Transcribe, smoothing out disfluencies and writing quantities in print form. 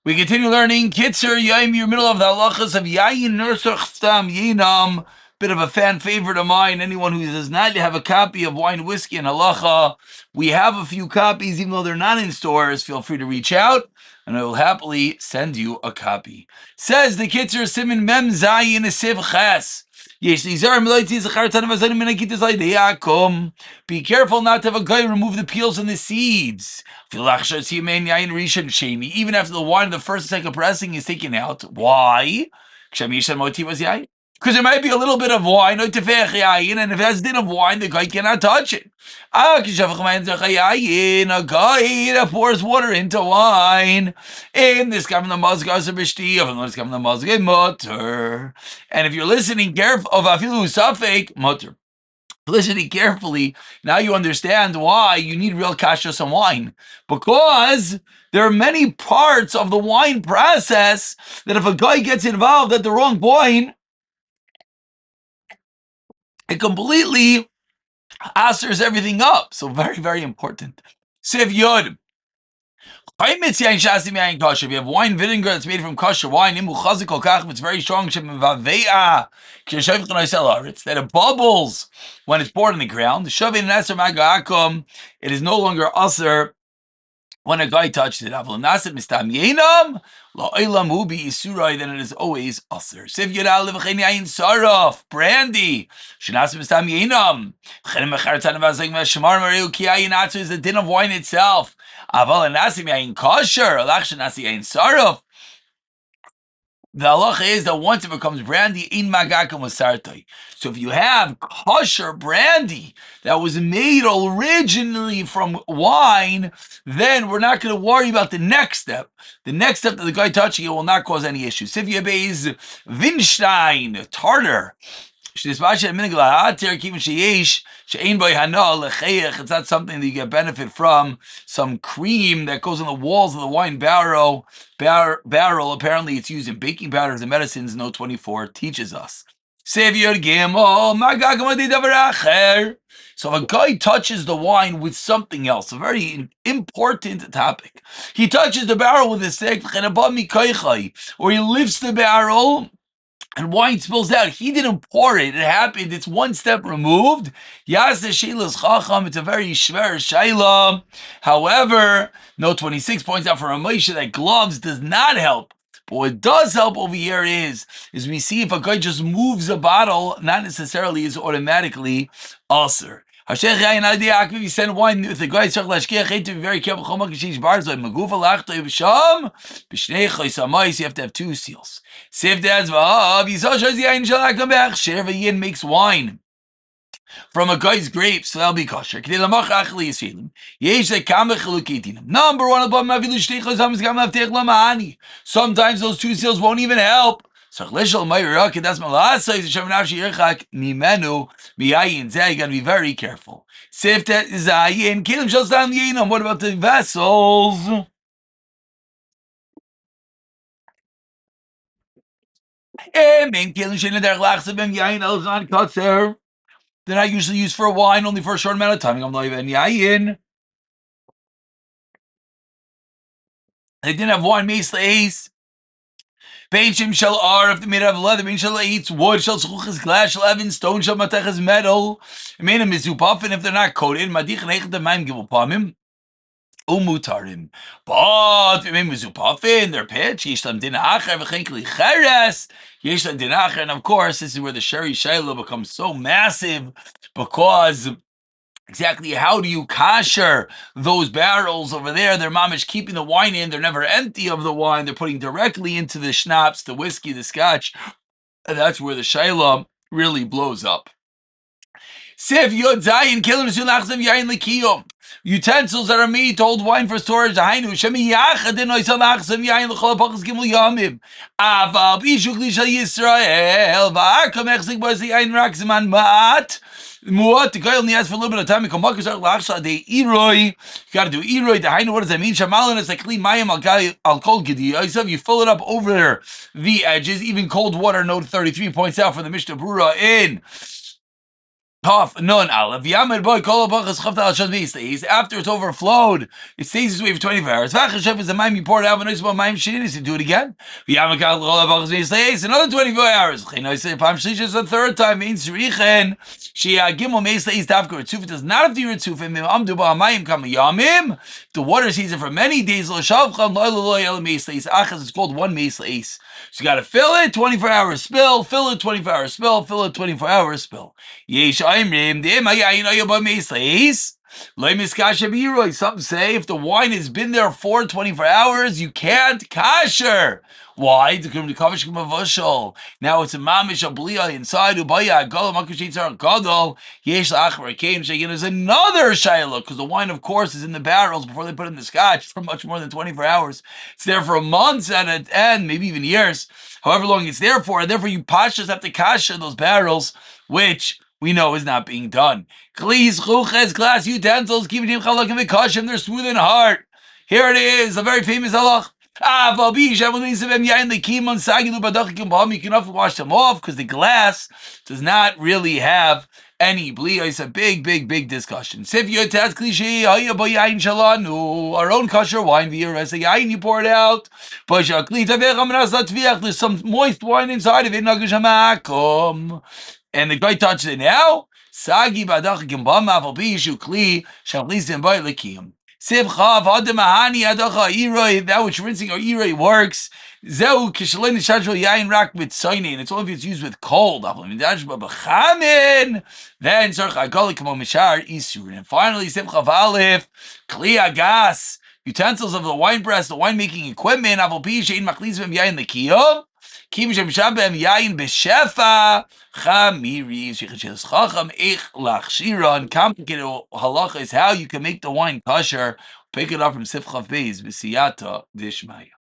We continue learning Kitzur Yomi. You're middle of the halachas of Yayin Nesech Stam Yinam. Bit of a fan favorite of mine. Anyone who does not have a copy of Wine, Whiskey, and Halacha, we have a few copies, even though they're not in stores. Feel free to reach out, and I will happily send you a copy. Says the Kitzur Simin Mem Zayin Nesech Ches. Be careful not to have a guy remove the peels and the seeds. Even after the wine, the first and second pressing is taken out. Why? Because there might be a little bit of wine, and if it has a din of wine, the guy cannot touch it. A guy that pours water into wine, and this comes the mazgas b'shti, and this comes the mazgas mutter. And if you're listening careful of afilu safek mutter, listening carefully, now you understand why you need real kashrus and wine, because there are many parts of the wine process that if a guy gets involved at the wrong point, it completely asters everything up. So very, very important. Siv Yod. If you have wine vinegar that's made from kosher wine, it's very strong, that it bubbles when it's poured in the ground. It is no longer usher when a guy touched it. Then it is always usher. Brandy. Is the din of wine itself. The halacha is that once it becomes brandy, in magakim wasartai. So if you have kosher brandy that was made originally from wine, then we're not going to worry about the next step. The next step that the guy touching it will not cause any issues. Sivya Beis Vinstein, tartar. It's not something that you get benefit from. Some cream that goes on the walls of the wine barrel. Apparently, it's used in baking powders and medicines. Note 24 teaches us. So if a guy touches the wine with something else, a very important topic. He touches the barrel with a stick, or he lifts the barrel, and wine spills out. He didn't pour it. It happened. It's one step removed. Yas Sheila's Chacham. It's a very shver Shaila. However, note 26 points out for Ramosha that gloves does not help. But what does help over here is we see if a guy just moves a bottle, not necessarily is automatically ulcer. You send wine with the guy. You have to be very careful. You have to have two seals. Yayin makes wine from a guy's grapes, so that'll be kosher. Number one, sometimes those two seals won't even help. You gotta be very careful. What about the vessels? They're not usually used for wine, only for a short amount of time. They didn't have wine mace ace. Beishim shall are if they made out of leather, bein shall eats wood, shall schuchas glass, shall even stone, shall matechas metal. Made a mizupafin if they're not coated. Madich nechet the maim give upon him. Umutarim. But if they mizupafin, their pitch, yishlam din acher, v'chenkli cheres, yishlam din acher. And of course, this is where the Sherry Shiloh becomes so massive, because exactly how do you kasher those barrels over there? They're mamish keeping the wine in. They're never empty of the wine. They're putting directly into the schnapps, the whiskey, the scotch. And that's where the shayla really blows up. Siv yod zayin kilim sulachsim yayin likiyom. Utensils that are made to hold wine for storage. Hainu shemi yachadin oisalachsim yayin l'cholapachas gimel yamim. Aval bishukli shal Yisrael va'akam echzik bois yayin rakziman mat. Muat, the guy only has for a little bit of time. You got to do iroi. What does that mean? Shamalin is like clean mayim al kol gedi. You fill it up over the edges. Even cold water. Note 33 points out for the Mishnah Brura in Tov, nun, aleph. Yamed boy, kol hapachas chavta al shad v'yistays. After it's overflowed, it stays this way for 24 hours. V'achashev is the mayim you pour it out, v'nois about mayim shininis, you do it again. V'yamed kol hapachas v'yistays, another 24 hours. Chinois say, pam shlishis, a third time, means richen. She gimel meistays tavka ritzuf. It does not have to be ritzuf. Mim amdu ba mayim kam yamim. The water season for many days. Lo shavcham lo lo el meistays. Achas, it's called one meistays. So you got to fill it, 24 hours spill, fill it, 24 hours spill, fill it, 24 hours spill. Yesh aimrim de mayayin ayobah meisleis. Some say if the wine has been there for 24 hours, you can't kasher. Why? Now it's a mamish abliya inside ubaya gadol makushitzar gadol yesh la'achar came shayin. There's another shayla because the wine, of course, is in the barrels before they put it in the scotch for much more than 24 hours. It's there for months and maybe even years, however long it's there for, and therefore you pashas have to kasher those barrels, which we know is not being done. Klis, chuches, glass utensils, keeping him chalak and vikashim, they're smooth and hard. Here it is, a very famous halach. You can often wash them off because the glass does not really have any bli. It's a big discussion. Our own kosher wine, you pour it out. There's some moist wine inside of it. And the guy touches it now. Sagi badach gimbam aval bishu kli shavlisim by likim. Sivchav adamahani adacha iroi, that which rinsing or iroi works. Zeu kishalin shajro yayin rak mitzayin. It's only if it's used with cold. Then sarch agalik kamo mishar isur. And finally, sivchav alif kli agas, utensils of the wine press, the winemaking equipment. Aval bishu in machlizim yayin likiyom. Kim shem shabem yayin b'shefa chamiri. Shecheches chacham ich lachshiran. Complicated halacha is how you can make the wine kosher. Pick it up from Sifchav Beis b'siyata dishmaya.